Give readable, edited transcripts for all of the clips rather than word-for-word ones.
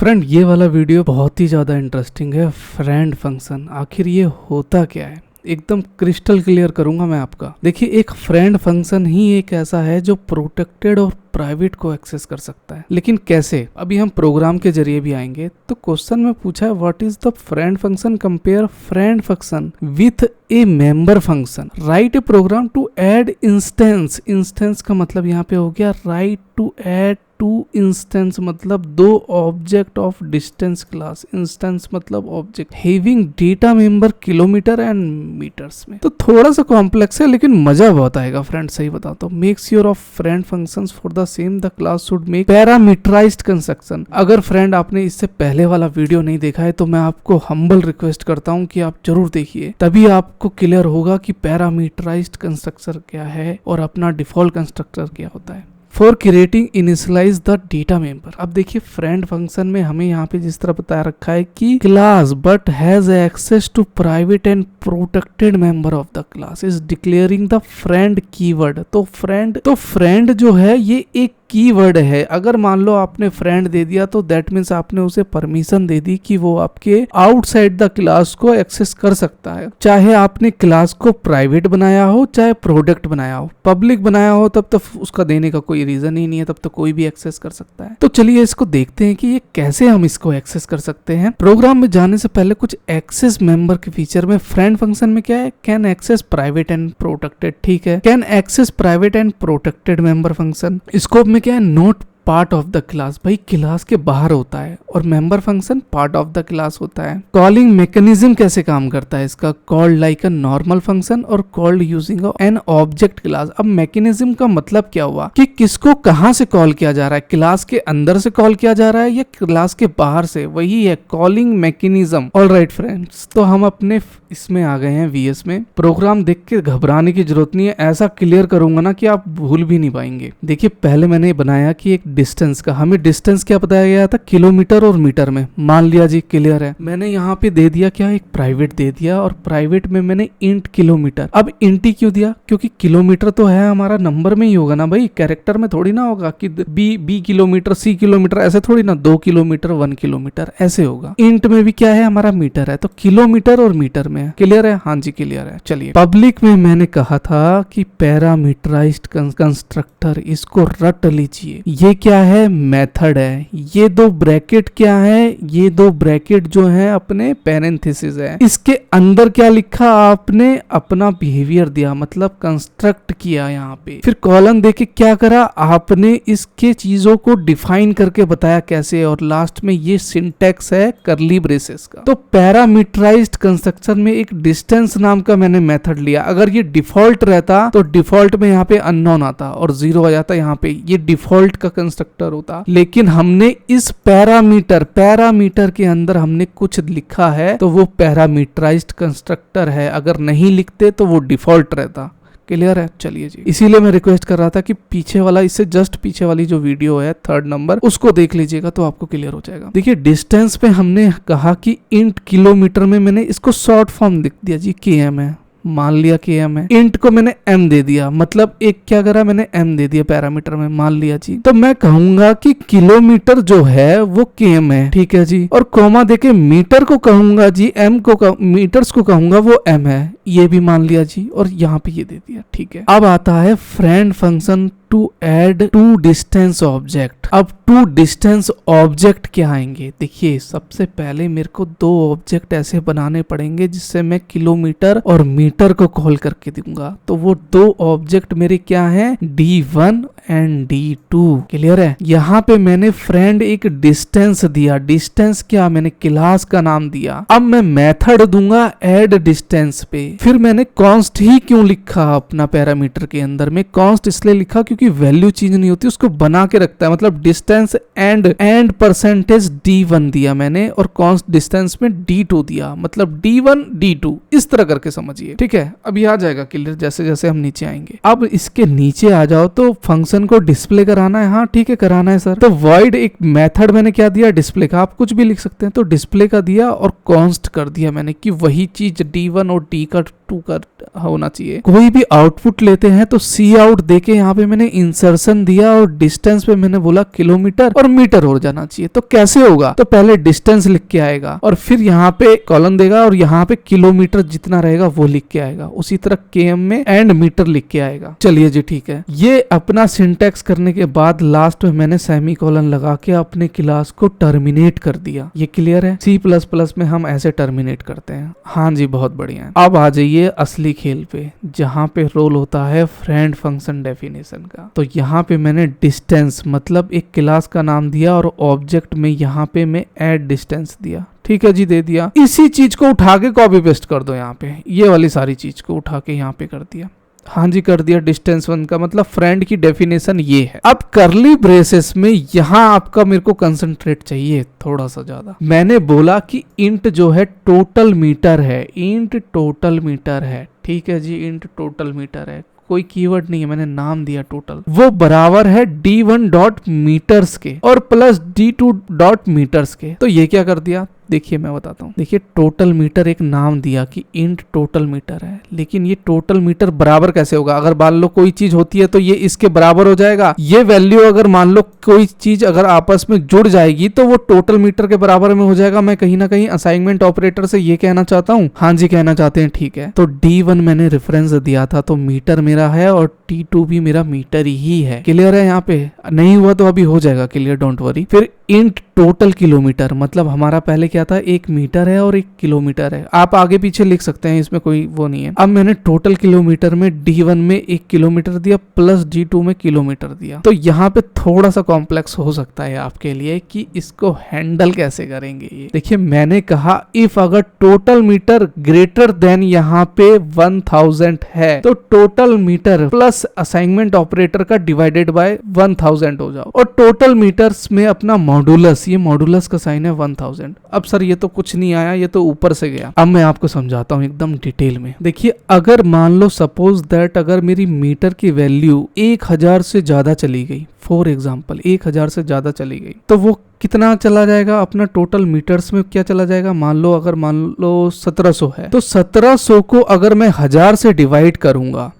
Friend, ये वाला video बहुत ही ज़्यादा इंटरेस्टिंग है। फ्रेंड फंक्शन आखिर ये होता क्या है, एकदम क्रिस्टल क्लियर करूंगा मैं आपका। देखिए, एक फ्रेंड फंक्शन ही एक ऐसा है जो प्रोटेक्टेड और प्राइवेट को एक्सेस कर सकता है। लेकिन कैसे, अभी हम प्रोग्राम के जरिए भी आएंगे। तो क्वेश्चन में पूछा है what is the friend function, compare friend function with a member function, write a program to add instance. Instance का मतलब यहाँ पे हो गया write to add two instance, मतलब दो object of distance class. Instance मतलब object having data member kilometer and meters में। तो थोड़ा सा कॉम्प्लेक्स है लेकिन मजा बहुत आएगा फ्रेंड, सही बताता हूँ। Makes your of friend functions for the same the class should make parameterized construction. अगर फ्रेंड आपने इससे पहले वाला वीडियो नहीं देखा है तो मैं आपको हम्बल रिक्वेस्ट करता हूँ कि आप जरूर देखिए, तभी आपको क्लियर होगा कि पैरामीटराइज्ड कंस्ट्रक्टर क्या है और अपना डिफॉल्ट कंस्ट्रक्टर क्या होता है। For creating initialize the data member. अब देखिए, फ्रेंड फंक्शन में हमें यहाँ पे जिस तरह बताया रखा है कि class but has access to private and protected member of the class is declaring the friend keyword. तो फ्रेंड जो है ये एक कीवर्ड है। अगर मान लो आपने फ्रेंड दे दिया तो दैट मीन्स आपने उसे परमिशन दे दी कि वो आपके आउटसाइड द क्लास को एक्सेस कर सकता है। चाहे आपने क्लास को प्राइवेट बनाया हो चाहे प्रोडक्ट बनाया हो, पब्लिक बनाया हो तब तो उसका देने का कोई रीजन ही नहीं है, तब तो कोई भी एक्सेस कर सकता है। तो चलिए इसको देखते हैं कि ये कैसे हम इसको एक्सेस कर सकते हैं। प्रोग्राम में जाने से पहले कुछ एक्सेस मेंबर के फीचर में फ्रेंड फंक्शन में क्या है, can access private and protected. ठीक है, can access private and protected member function. Scope में क्या है, not part of the class. भाई क्लास के बाहर होता है और member function part of the class होता है। कॉलिंग मैकेनिज्म कैसे काम करता है इसका, called like a normal function और called using an object class. अब मैकेनिज्म का मतलब क्या हुआ कि किसको कहां से कॉल किया जा रहा है, क्लास के अंदर से कॉल किया जा रहा है या क्लास के बाहर से, वही है कॉलिंग मैकेनिज्म। ऑलराइट फ्रेंड्स, तो हम अपने इसमें आ गए हैं वीएस में। प्रोग्राम देख के घबराने की जरूरत नहीं है, ऐसा क्लियर करूंगा ना कि आप भूल भी नहीं पाएंगे। देखिए, पहले मैंने बनाया कि एक डिस्टेंस का, हमें डिस्टेंस क्या बताया गया था, किलोमीटर और मीटर में। मान लिया जी क्लियर है। मैंने यहाँ पे दे दिया क्या, एक प्राइवेट दे दिया और प्राइवेट में मैंने इंट किलोमीटर। अब इंट ही क्यों दिया, क्योंकि किलोमीटर तो है हमारा नंबर में ही होगा ना भाई, कैरेक्टर में थोड़ी ना होगा कि बी किलोमीटर सी किलोमीटर, ऐसे थोड़ी ना 2 किलोमीटर 1 किलोमीटर ऐसे होगा। इंट में भी क्या है, हमारा मीटर है, तो किलोमीटर और मीटर में है। क्लियर है, हाँ जी क्लियर है। चलिए, पब्लिक में मैंने कहा था कि पैरामीटराइज्ड कंस्ट्रक्टर, इसको रट लीजिए। ये क्या है, मेथड है। ये दो ब्रैकेट क्या है, ये दो ब्रैकेट जो है अपने पैरेंथेसिस है। इसके अंदर क्या लिखा, आपने अपना बिहेवियर दिया, मतलब कंस्ट्रक्ट किया। यहाँ पे फिर कॉलम देके क्या करा, आपने इसके चीजों को डिफाइन करके बताया कैसे, और लास्ट में ये सिंटैक्स है करली ब्रेसेस का। तो पैरामीटराइज्ड कंस्ट्रक्शन में एक डिस्टेंस नाम का मैंने मेथड लिया। अगर ये डिफॉल्ट रहता तो डिफॉल्ट में यहाँ पे अननोन आता और 0 आ जाता, यहाँ पे ये डिफॉल्ट का कंस्ट्रक्टर होता। लेकिन हमने इस पैरामीटर के अंदर हमने कुछ लिखा है तो वो पैरामीटराइज्ड कंस्ट्रक्टर है। अगर नहीं लिखते तो वो डिफॉल्ट रहता। क्लियर है, चलिए जी। इसीलिए मैं रिक्वेस्ट कर रहा था कि पीछे वाला, इससे जस्ट पीछे वाली जो वीडियो है 3rd नंबर, उसको देख लीजिएगा तो आपको क्लियर हो जाएगा। देखिए, डिस्टेंस पे हमने कहा कि इंट किलोमीटर में मैंने इसको शॉर्ट फॉर्म लिख दिया जी, km है, मान लिया कि m है। इंट को मैंने m दे दिया, मतलब एक क्या करा, मैंने m दे दिया पैरामीटर में, मान लिया जी। तो मैं कहूंगा कि किलोमीटर जो है वो km है, ठीक है जी। और कोमा देके मीटर को कहूंगा जी, m को मीटर्स को कहूंगा वो m है, ये भी मान लिया जी। और यहाँ पे ये दे दिया, ठीक है। अब आता है friend function to add two distance object. अब टू डिस्टेंस ऑब्जेक्ट क्या आएंगे, देखिए सबसे पहले मेरे को 2 ऑब्जेक्ट ऐसे बनाने पड़ेंगे जिससे मैं किलोमीटर और मीटर को कॉल करके दूंगा। तो वो 2 ऑब्जेक्ट मेरे क्या हैं, D1 एंड D2। क्लियर है। यहाँ पे मैंने फ्रेंड एक डिस्टेंस दिया, डिस्टेंस क्या, मैंने क्लास का नाम दिया। अब मैं मेथड दूंगा ऐड डिस्टेंस पे। फिर मैंने कॉन्स्ट ही क्यों लिखा अपना पैरामीटर के अंदर में, कॉन्स्ट इसलिए लिखा क्योंकि वैल्यू चेंज नहीं होती, उसको बना के रखता है। मतलब डिस्टेंस एंड परसेंटेज D1 दिया मैंने और कॉन्स्ट डिस्टेंस में D2 दिया, मतलब D1 D2 इस तरह करके समझिए, ठीक है। अभी आ जाएगा क्लियर जैसे जैसे हम नीचे आएंगे। अब इसके नीचे आ जाओ तो फंक्शन को डिस्प्ले कराना है, हाँ ठीक है कराना है सर। तो वॉइड एक मेथड मैंने क्या दिया, डिस्प्ले का, आप कुछ भी लिख सकते हैं, तो डिस्प्ले का दिया और कॉन्स्ट कर दिया मैंने कि वही चीज D1 और D2 का होना चाहिए। कोई भी आउटपुट लेते हैं तो सी आउट देके यहाँ पे मैंने इंसर्शन दिया और डिस्टेंस पे मैंने बोला किलोमीटर और मीटर हो जाना चाहिए। तो कैसे होगा, तो पहले डिस्टेंस लिख के आएगा और फिर यहाँ पे कॉलन देगा और यहाँ पे किलोमीटर जितना रहेगा वो लिख के आएगा। उसी तरह केएम में एंड मीटर लिख के आएगा। चलिए जी ठीक है। ये अपना सिंटैक्स करने के बाद लास्ट में मैंने सेमीकोलन लगा के अपने क्लास को टर्मिनेट कर दिया। ये क्लियर है? C++ में हम ऐसे टर्मिनेट करते हैं। हाँ जी, बहुत बढ़िया है। अब आ जाइए असली खेल पे, जहाँ पे रोल होता है फ्रेंड फंक्शन डेफिनेशन का। तो यहाँ पे मैंने डिस्टेंस मतलब एक क्लास का नाम दिया और ऑब्जेक्ट में यहाँ पे मैं ऐड डिस्टेंस दिया। ठीक है जी, दे दिया। इसी चीज को उठा के कॉपी पेस्ट कर दो यहाँ पे, ये वाली सारी चीज को उठा के यहाँ पे कर दिया। हाँ जी, कर दिया। डिस्टेंस 1 का मतलब फ्रेंड की डेफिनेशन ये है। अब करली ब्रेसेस में यहाँ आपका मेरे को कंसंट्रेट चाहिए थोड़ा सा ज्यादा। मैंने बोला कि इंट जो है टोटल मीटर है, इंट टोटल मीटर है। ठीक है जी, इंट टोटल मीटर है, कोई कीवर्ड नहीं है, मैंने नाम दिया टोटल। वो बराबर है d1 डॉट मीटर्स के और प्लस d2 डॉट मीटर्स के। तो ये क्या कर दिया, देखिए मैं बताता हूँ। देखिए टोटल मीटर एक नाम दिया कि इंट टोटल मीटर है, लेकिन ये टोटल मीटर बराबर कैसे होगा? अगर मान लो कोई चीज होती है तो ये इसके बराबर हो जाएगा। ये वैल्यू अगर मान लो कोई चीज अगर आपस में जुड़ जाएगी तो वो टोटल मीटर के बराबर में हो जाएगा। मैं कहीं ना कहीं असाइनमेंट ऑपरेटर से ये कहना चाहता हूँ। हाँ जी, कहना चाहते हैं, ठीक है। तो D1 मैंने रेफरेंस दिया था तो मीटर मेरा है और T2 भी मेरा मीटर ही है। क्लियर है? यहाँ पे नहीं हुआ तो अभी हो जाएगा क्लियर, डोंट वरी। फिर इंट टोटल किलोमीटर मतलब हमारा पहले क्या था, 1 मीटर है और 1 किलोमीटर है। आप आगे पीछे लिख सकते हैं, इसमें कोई वो नहीं है। अब मैंने टोटल किलोमीटर में D1 में 1 किलोमीटर दिया प्लस D2 में किलोमीटर दिया। तो यहाँ पे थोड़ा सा कॉम्प्लेक्स हो सकता है आपके लिए कि इसको हैंडल कैसे करेंगे। ये देखिए, मैंने कहा इफ अगर टोटल मीटर ग्रेटर देन यहाँ पे 1000 है तो total meter plus assignment operator का डिवाइडेड बाय 1000 हो जाओ। और टोटल मीटर्स में अपना मॉडुलस, ये मॉडुलस का साइन है 1000। अब सर ये तो कुछ नहीं आया, ये तो ऊपर से गया। अब मैं आपको समझाता हूँ एकदम डिटेल में। देखिए, अगर मान लो सपोज दैट अगर मेरी मीटर की वैल्यू 1000 से ज्यादा चली गई, फॉर एग्जाम्पल 1000 से ज्यादा चली गई, तो वो कितना चला जाएगा अपना टोटल मीटर्स में, क्या चला जाएगा? मान लो अगर मान लो 1700 है तो 1700 को अगर मैं 1000 से डिवाइड करूंगा,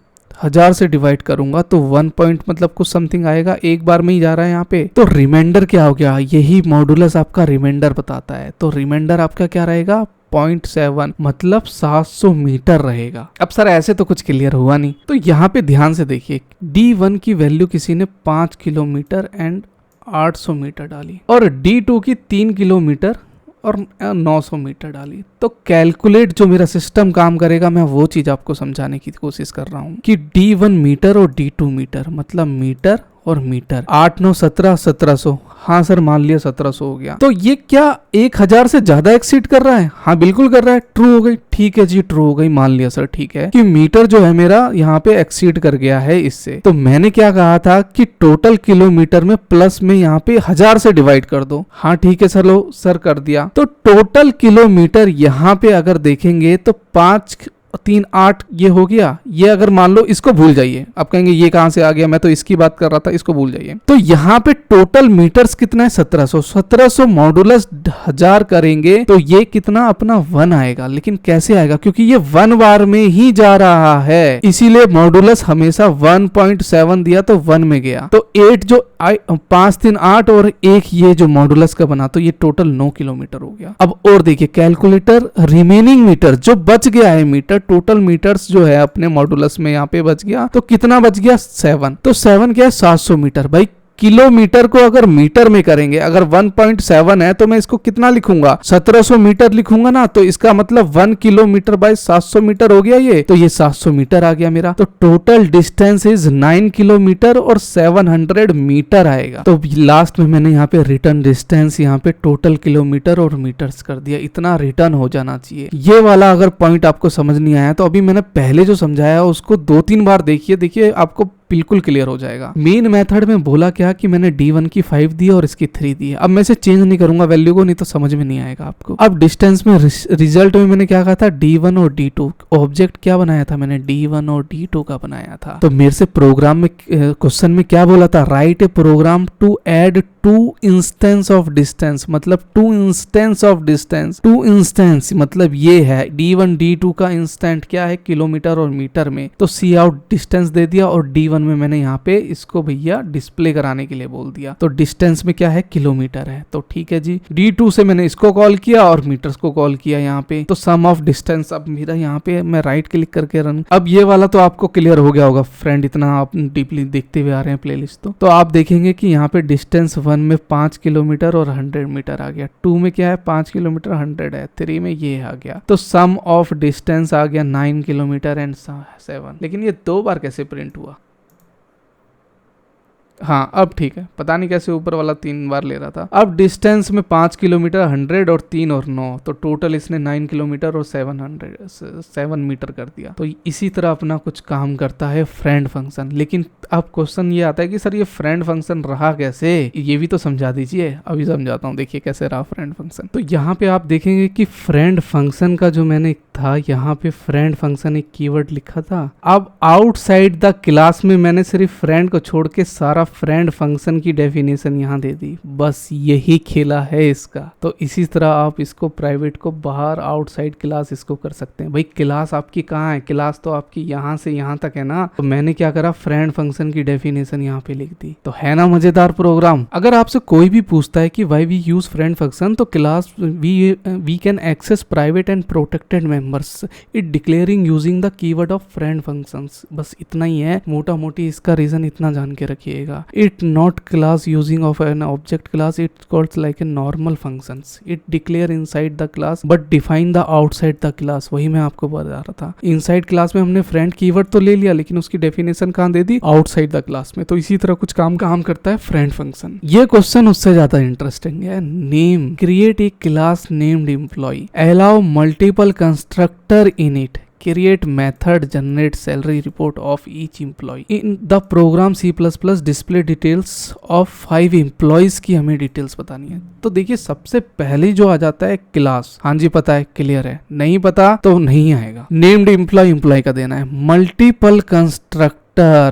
1000 से डिवाइड करूंगा तो 1 पॉइंट मतलब कुछ समथिंग आएगा, एक बार में ही जा रहा है यहाँ पे। तो रिमाइंडर क्या हो गया? यही मॉडुलस आपका रिमाइंडर बताता है। तो रिमाइंडर आपका क्या रहेगा? 0.7 मतलब 700 मीटर रहेगा। अब सर ऐसे तो कुछ क्लियर हुआ नहीं, तो यहाँ पे ध्यान से देखिए। D1 की वैल्यू किसी ने 5 किलोमीटर एंड 800 मीटर डाली और D2 की 3 किलोमीटर और 900 मीटर डाली। तो कैलकुलेट जो मेरा सिस्टम काम करेगा, मैं वो चीज आपको समझाने की कोशिश कर रहा हूँ कि D1 मीटर और D2 मीटर मतलब मीटर और मीटर। 8 9 17 1700। हाँ सर, मान लिया 1700 हो गया। तो ये क्या 1000 से ज्यादा एक्सीड कर रहा है? हाँ बिल्कुल कर रहा है। ट्रू हो गई। ठीक है जी, ट्रू हो गई, मान लिया सर। ठीक है कि मीटर जो है मेरा यहाँ पे एक्सीड कर गया है इससे। तो मैंने क्या कहा था कि टोटल किलोमीटर में प्लस में यहाँ पे 1000 से डिवाइड कर दो। हाँ ठीक है सर, लो सर कर दिया। तो टोटल किलोमीटर यहाँ पे अगर देखेंगे तो 5 3 8 ये हो गया। ये अगर मान लो इसको भूल जाइए, आप कहेंगे ये कहां से आ गया, मैं तो इसकी बात कर रहा था, इसको भूल जाइए। तो यहाँ पे टोटल मीटर्स कितना है? 1700। 1700 मॉडुलस 1000 करेंगे तो ये कितना अपना 1 आएगा। लेकिन कैसे आएगा? क्योंकि ये 1 बार में ही जा रहा है, इसीलिए मॉडुलस हमेशा 1.7 दिया तो 1 में गया। तो 8 जो 5 3 8 और 1 ये जो मॉडुलस का बना, तो ये टोटल 9 किलोमीटर हो गया। अब और देखिए कैलकुलेटर, रिमेनिंग मीटर जो बच गया है मीटर, टोटल मीटर्स जो है अपने मॉडुलस में यहाँ पे बच गया, तो कितना बच गया? 7। तो 7 क्या है? 700 मीटर। भाई किलोमीटर को अगर मीटर में करेंगे, अगर 1.7 है तो मैं इसको कितना लिखूंगा? 1700 मीटर लिखूंगा ना। तो इसका मतलब 1 किलोमीटर बाय 700 मीटर हो गया ये। तो ये 700 मीटर आ गया मेरा। तो टोटल डिस्टेंस इज 9 किलोमीटर और 700 मीटर आएगा। तो लास्ट में मैंने यहाँ पे रिटर्न डिस्टेंस यहाँ पे टोटल किलोमीटर और मीटर्स कर दिया। इतना रिटर्न हो जाना चाहिए। ये वाला अगर पॉइंट आपको समझ नहीं आया तो अभी मैंने पहले जो समझाया उसको 2-3 बार देखिए आपको बिल्कुल क्लियर हो जाएगा। मेन मेथड में बोला क्या कि मैंने D1 की 5 दी और इसकी 3 दी है। अब मैं इसे चेंज नहीं करूंगा वैल्यू को, नहीं तो समझ में नहीं आएगा आपको। अब डिस्टेंस में रिजल्ट में मैंने क्या कहा था? D1 और D2। ऑब्जेक्ट क्या बनाया था मैंने? D1 और D2 का बनाया था। तो मेरे से प्रोग्राम में क्वेश्चन में क्या बोला था? Write a program to add two instance of distance, मतलब two instance of distance, two instance मतलब ये है D1 D2 का इंस्टेंट क्या है किलोमीटर और मीटर में, तो सी आउट डिस्टेंस दे दिया और D1 में मैंने यहाँ पे इसको भैया डिस्प्ले कराने के लिए बोल दिया, तो डिस्टेंस में क्या है किलोमीटर है, तो ठीक है जी। D2 से मैंने इसको कॉल किया और मीटर्स को कॉल किया यहाँ पे, तो सम ऑफ डिस्टेंस। अब मेरा यहाँ पे मैं राइट क्लिक करके रन, अब ये वाला तो आपको क्लियर हो गया होगा फ्रेंड, इतना आप डीपली देखते हुए आ रहे हैं प्लेलिस्ट तो आप देखेंगे कि यहाँ पे डिस्टेंस 1 में 5 किलोमीटर और 100 मीटर आ गया, 2 में क्या है 5 किलोमीटर 100 है, 3 में ये आ गया, तो सम ऑफ डिस्टेंस आ गया 9 किलोमीटर एंड 7। लेकिन ये 2 बार कैसे प्रिंट हुआ? हाँ अब ठीक है, पता नहीं कैसे ऊपर वाला 3 बार ले रहा था। अब डिस्टेंस में 5 किलोमीटर 100 और 3 और 9, तो टोटल इसने 9 किलोमीटर और 7 मीटर कर दिया। तो इसी तरह अपना कुछ काम करता है फ्रेंड फंक्शन। लेकिन अब क्वेश्चन ये आता है कि सर ये फ्रेंड फंक्शन रहा कैसे, ये भी तो समझा दीजिए। अभी समझाता हूँ, देखिए कैसे रहा फ्रेंड फंक्शन। तो यहाँ पे आप देखेंगे कि फ्रेंड फंक्शन का जो मैंने था, यहाँ पे फ्रेंड फंक्शन एक कीवर्ड लिखा था। अब आउटसाइड द क्लास में मैंने सिर्फ फ्रेंड को छोड़ के सारा फ्रेंड फंक्शन की डेफिनेशन यहाँ दे दी, बस यही खेला है इसका। तो इसी तरह आप इसको प्राइवेट को बाहर आउटसाइड क्लास इसको कर सकते हैं। भाई क्लास आपकी कहाँ है? क्लास तो आपकी यहाँ से यहाँ तक है ना। तो मैंने क्या करा, फ्रेंड फंक्शन की डेफिनेशन यहाँ पे लिख दी। तो है ना मजेदार प्रोग्राम। अगर आपसे कोई भी पूछता है कि why we use friend function, तो class we can access private and protected members it declaring using the keyword of friend functions. बस इतना ही है, मोटा मोटी इसका रीजन इतना जान के रखिएगा। It not class using of an object class, it calls like a normal functions. It declare inside the class but define the outside the class. वही मैं आपको बता रहा था। Inside class में हमने friend कीवर्ड तो ले लिया, लेकिन उसकी डेफिनेशन कहाँ दे दी? आउटसाइड द क्लास में। तो इसी तरह कुछ काम करता है फ्रेंड फंक्शन। ये क्वेश्चन उससे ज्यादा इंटरेस्टिंग है। Name, create a class named employ, allow multiple constructor in it, create method generate salary report of each employee in the program C++ display details of 5 employees की हमें details बतानी है। तो देखिए सबसे पहले जो आ जाता है क्लास, हाँ जी पता है, क्लियर है, नहीं पता तो नहीं आएगा। नेम्ड एम्प्लॉय का देना है। मल्टीपल कंस्ट्रक्टर,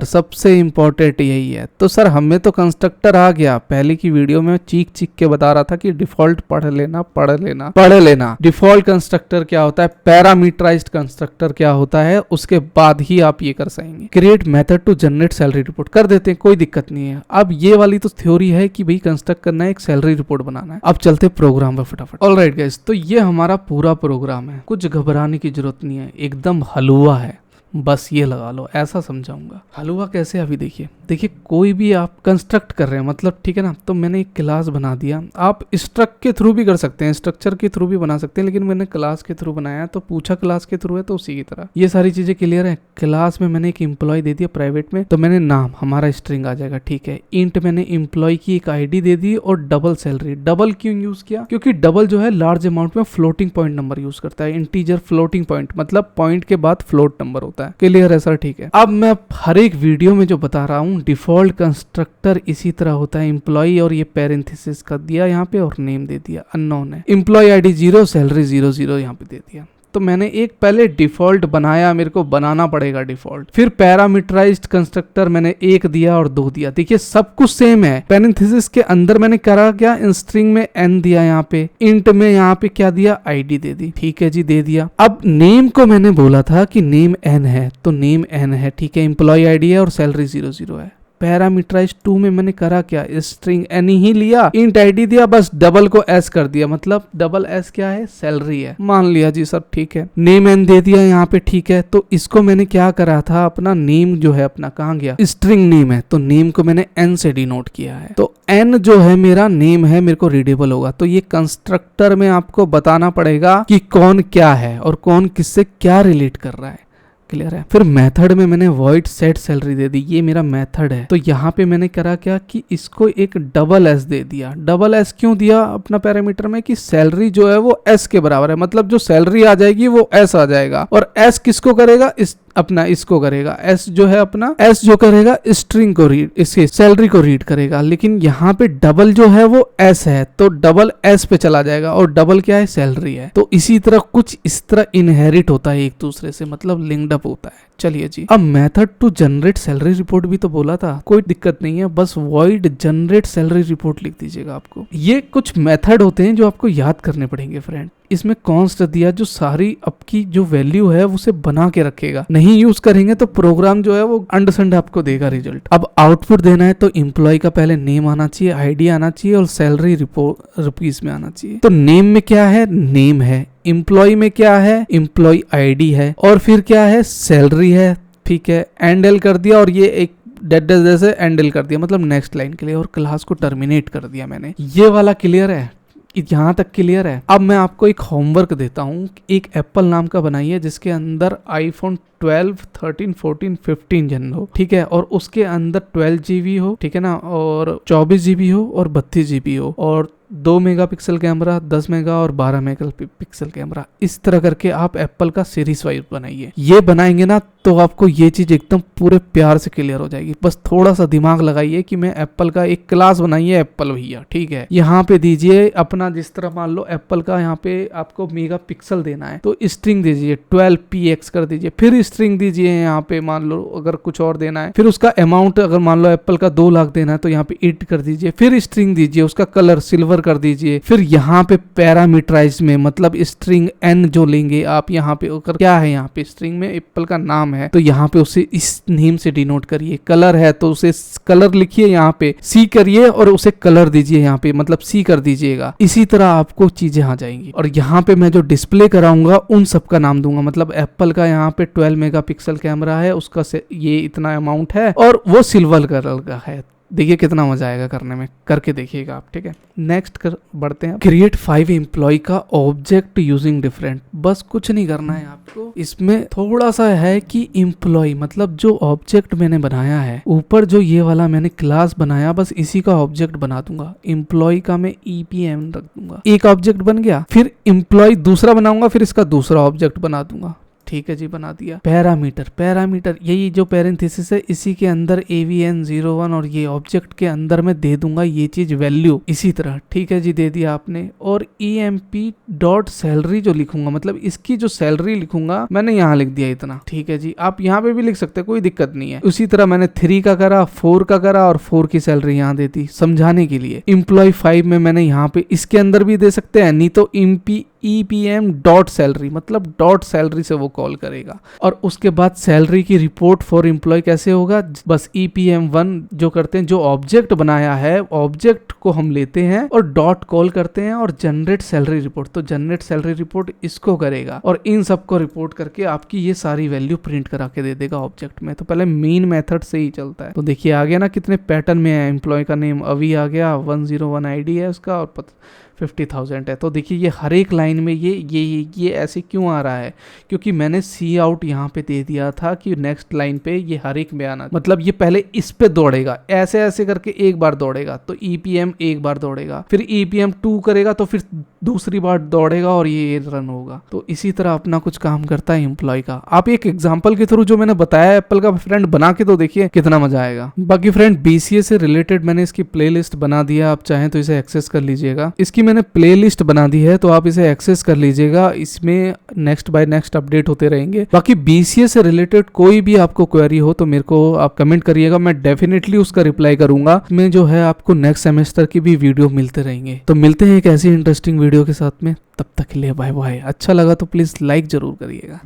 सबसे इंपॉर्टेंट यही है। तो सर हमें तो कंस्ट्रक्टर आ गया, पहले की वीडियो में चीख के बता रहा था कि डिफॉल्ट पढ़ लेना। डिफॉल्ट कंस्ट्रक्टर क्या होता है, पैरामीटराइज्ड कंस्ट्रक्टर क्या होता है, उसके बाद ही आप ये कर सकेंगे। Create method to generate salary report कर देते हैं, कोई दिक्कत नहीं है। अब ये वाली तो थ्योरी है कि भाई कंस्ट्रक्ट करना है, एक सैलरी रिपोर्ट बनाना है। अब चलते प्रोग्राम पर फटाफट। ऑलराइट गाइस, तो ये हमारा पूरा प्रोग्राम है, कुछ घबराने की जरूरत नहीं है, एकदम हलवा है, बस ये लगा लो, ऐसा समझाऊंगा। हलवा कैसे, अभी देखिए कोई भी आप कंस्ट्रक्ट कर रहे हैं, मतलब ठीक है ना। तो मैंने एक क्लास बना दिया, आप स्ट्रक्ट के थ्रू भी कर सकते हैं, स्ट्रक्चर के थ्रू भी बना सकते हैं, लेकिन मैंने क्लास के थ्रू बनाया, तो पूछा क्लास के थ्रू है तो उसी की तरह। ये सारी चीजें क्लियर है। क्लास में मैंने एक एम्प्लॉय दे दिया प्राइवेट में, तो मैंने नाम हमारा स्ट्रिंग आ जाएगा, ठीक है। इंट मैंने एम्प्लॉय की एक आईडी दे दी और डबल सैलरी। डबल क्यों यूज किया? क्योंकि डबल जो है लार्ज अमाउंट में फ्लोटिंग पॉइंट नंबर यूज करता है। इंटीजर फ्लोटिंग पॉइंट मतलब पॉइंट के बाद फ्लोट नंबर होता है। क्लियर है सर? ठीक है। अब मैं हर एक वीडियो में जो बता रहा हूँ, डिफॉल्ट कंस्ट्रक्टर इसी तरह होता है। एम्प्लॉय और ये पैरेंथेसिस कर दिया यहाँ पे और नेम दे दिया, अननोन है। एम्प्लॉय आईडी 0, सैलरी 00 यहाँ पे दे दिया। तो मैंने एक पहले डिफॉल्ट बनाया, मेरे को बनाना पड़ेगा डिफॉल्ट। फिर पैरामीटराइज्ड कंस्ट्रक्टर मैंने 1 दिया और 2 दिया। देखिए सब कुछ सेम है। पैरेंथेसिस के अंदर मैंने करा क्या, स्ट्रिंग में n दिया, यहाँ पे इंट में यहाँ पे क्या दिया, आईडी दे दी। ठीक है जी, दे दिया। अब नेम को मैंने बोला था कि नेम n है, तो नेम n है, ठीक है। एम्प्लॉय आईडी है और सैलरी 00 है। पैरामीटराइज 2 में मैंने करा क्या, स्ट्रिंग एन ही लिया, इंट आईडी दिया, बस डबल को एस कर दिया, मतलब डबल एस क्या है, सैलरी है, मान लिया जी सर, ठीक है। नेम एन दे दिया यहाँ पे, ठीक है। तो इसको मैंने क्या करा था, अपना नेम जो है अपना कहाँ गया, स्ट्रिंग नेम है, तो नेम को मैंने एन से डिनोट किया है। तो एन जो है मेरा नेम है, मेरे को रीडेबल होगा। तो ये कंस्ट्रक्टर में आपको बताना पड़ेगा कि कौन क्या है और कौन किससे क्या रिलेट कर रहा है। क्लियर है? फिर मेथड में मैंने वॉइड सेट सैलरी दे दी, ये मेरा मेथड है। तो यहाँ पे मैंने करा क्या कि इसको एक डबल एस दे दिया। डबल एस क्यों दिया अपना पैरामीटर में, कि सैलरी जो है वो एस के बराबर है, मतलब जो सैलरी आ जाएगी वो एस आ जाएगा, और एस किसको करेगा, इस अपना इसको करेगा, एस जो है अपना एस जो करेगा स्ट्रिंग को रीड, इसकी सैलरी को रीड करेगा। लेकिन यहाँ पे डबल जो है वो एस है तो डबल एस पे चला जाएगा, और डबल क्या है, सैलरी है। तो इसी तरह कुछ इस तरह इनहेरिट होता है एक दूसरे से, मतलब लिंक्ड अप होता है। चलिए जी, अब method to generate salary report भी तो बोला था, कोई दिक्कत नहीं है, बस वॉइड जनरेट सैलरी रिपोर्ट लिख दीजिएगा। आपको ये कुछ मेथड होते हैं जो आपको याद करने पड़ेंगे फ्रेंड। इसमें कॉन्स्ट दिया जो सारी आपकी जो वैल्यू है उसे बना के रखेगा, नहीं यूज करेंगे तो प्रोग्राम जो है वो अंडरस्टैंड आपको देगा रिजल्ट। अब आउटपुट देना है तो एम्प्लॉय का पहले नेम आना चाहिए, आईडी आना चाहिए, और सैलरी रिपोर्ट रुपीस में आना चाहिए। तो नेम में क्या है, नेम है, एम्प्लॉय में क्या है, एम्प्लॉय आईडी है, और फिर क्या है, सैलरी है। ठीक है, एंडल कर दिया, और ये एक डेड जैसे एंडल कर दिया, मतलब नेक्स्ट लाइन के लिए, और क्लास को टर्मिनेट कर दिया मैंने। ये वाला क्लियर है, यहाँ तक क्लियर है। अब मैं आपको एक होमवर्क देता हूँ, एक एप्पल नाम का बनाइए जिसके अंदर आईफोन 12, 13, 14, 15 जन हो, ठीक है, और उसके अंदर 12 GB हो, ठीक है ना, और 24 GB हो, और 32 GB हो, और 2 मेगापिक्सल कैमरा, 10 मेगा और 12 मेगापिक्सल कैमरा। इस तरह करके आप एप्पल का सीरीज वाइज बनाइए। ये बनाएंगे ना तो आपको ये चीज एकदम पूरे प्यार से क्लियर हो जाएगी। बस थोड़ा सा दिमाग लगाइए कि मैं एप्पल का एक क्लास बनाइए, एप्पल भैया, ठीक है। यहाँ पे दीजिए अपना, जिस तरह मान लो एप्पल का यहाँ पे आपको मेगापिक्सल देना है तो स्ट्रिंग दीजिए 12px कर दीजिए, फिर स्ट्रिंग दीजिए यहाँ पे मान लो अगर कुछ और देना है, फिर उसका अमाउंट अगर मान लो एप्पल का 2 लाख देना है तो यहाँ पे 8 कर दीजिए, फिर स्ट्रिंग दीजिए, उसका कलर सिल्वर कर दीजिए, फिर यहाँ पे पैरामीटराइज में मतलब स्ट्रिंग n जो लेंगे आप, यहाँ पे अगर क्या है, यहाँ पे स्ट्रिंग में एप्पल का नाम है तो यहाँ पे उसे इस नेम से डिनोट करिए। कलर है तो उसे कलर लिखिए, यहाँ पे सी करिए और उसे कलर दीजिए, यहाँ पे मतलब सी कर दीजिएगा। इसी तरह आपको चीजें आ जाएंगी। और यहाँ पे मैं जो डिस्प्ले कराऊंगा उन सब का नाम दूंगा, मतलब एप्पल का यहाँ पे 12 मेगापिक्सल कैमरा है, उसका ये इतना अमाउंट है और वो सिल्वर कलर का है। देखिए कितना मजा आएगा करने में, करके देखिएगा आप, ठीक है। नेक्स्ट बढ़ते हैं, क्रिएट 5 एम्प्लॉय का ऑब्जेक्ट यूजिंग डिफरेंट। बस कुछ नहीं करना है आपको, इसमें थोड़ा सा है कि एम्प्लॉय मतलब जो ऑब्जेक्ट मैंने बनाया है, ऊपर जो ये वाला मैंने क्लास बनाया, बस इसी का ऑब्जेक्ट बना दूंगा। एम्प्लॉय का मैं EPM रख दूंगा, एक ऑब्जेक्ट बन गया। फिर एम्प्लॉय दूसरा बनाऊंगा, फिर इसका दूसरा ऑब्जेक्ट बना दूंगा, ठीक है जी, बना दिया। पैरामीटर यही जो पैरेंथेसिस है इसी के अंदर AVN01 और ये ऑब्जेक्ट के अंदर मैं दे दूंगा ये चीज वैल्यू, इसी तरह, ठीक है जी, दे दिया आपने। और EMP.salary जो लिखूंगा, मतलब इसकी जो सैलरी लिखूंगा मैंने यहाँ लिख दिया इतना, ठीक है जी। आप यहाँ पे भी लिख सकते हैं, कोई दिक्कत नहीं है। उसी तरह मैंने 3 का करा, 4 का करा और 4 की सैलरी यहाँ दे दी समझाने के लिए। एम्प्लॉय 5 में मैंने यहाँ पे इसके अंदर भी दे सकते हैं, नहीं तो EPM.salary मतलब डॉट सैलरी से वो कॉल करेगा। और उसके बाद सैलरी की रिपोर्ट फॉर एम्प्लॉय कैसे होगा, बस EPM1 जो करते हैं, जो ऑब्जेक्ट बनाया है ऑब्जेक्ट को हम लेते हैं और डॉट कॉल करते हैं और जनरेट सैलरी रिपोर्ट, तो जनरेट सैलरी रिपोर्ट इसको करेगा और इन सबको रिपोर्ट करके आपकी ये सारी वैल्यू प्रिंट करा के दे देगा ऑब्जेक्ट में। तो पहले मेन मेथड से ही चलता है। तो देखिए आ गया ना कितने पैटर्न में है। एम्प्लॉय का नेम अभी आ गया, 101 ID है उसका और 50,000 है। तो देखिए ये हर एक लाइन में ये ऐसे क्यों आ रहा है, क्योंकि मैंने सी आउट यहाँ पे दे दिया था कि नेक्स्ट लाइन पे ये हर एक में आना, मतलब ये पहले इस पे दौड़ेगा, ऐसे ऐसे करके एक बार दौड़ेगा तो EPM एक बार दौड़ेगा, फिर EPM2 करेगा तो फिर दूसरी बार दौड़ेगा और ये रन होगा। तो इसी तरह अपना कुछ काम करता है एम्प्लॉय का। आप एक एग्जाम्पल के थ्रू जो मैंने बताया एप्पल का फ्रेंड बना के तो देखिए कितना मजा आएगा। बाकी फ्रेंड BCA से रिलेटेड मैंने इसकी प्लेलिस्ट बना दिया, आप चाहें तो इसे एक्सेस कर लीजिएगा। इसकी मैंने प्लेलिस्ट बना दी है तो आप इसे एक्सेस कर लीजिएगा, इसमें नेक्स्ट बाय नेक्स्ट अपडेट होते रहेंगे। बाकी BCA से रिलेटेड कोई भी आपको क्वेरी हो तो मेरे को आप कमेंट करिएगा, मैं डेफिनेटली उसका रिप्लाई करूंगा। मैं जो है आपको नेक्स्ट सेमेस्टर की भी वीडियो मिलते रहेंगे। तो मिलते हैं एक ऐसी इंटरेस्टिंग वीडियो के साथ में, तब तक के लिए बाय बाय। अच्छा लगा तो प्लीज लाइक जरूर करिएगा।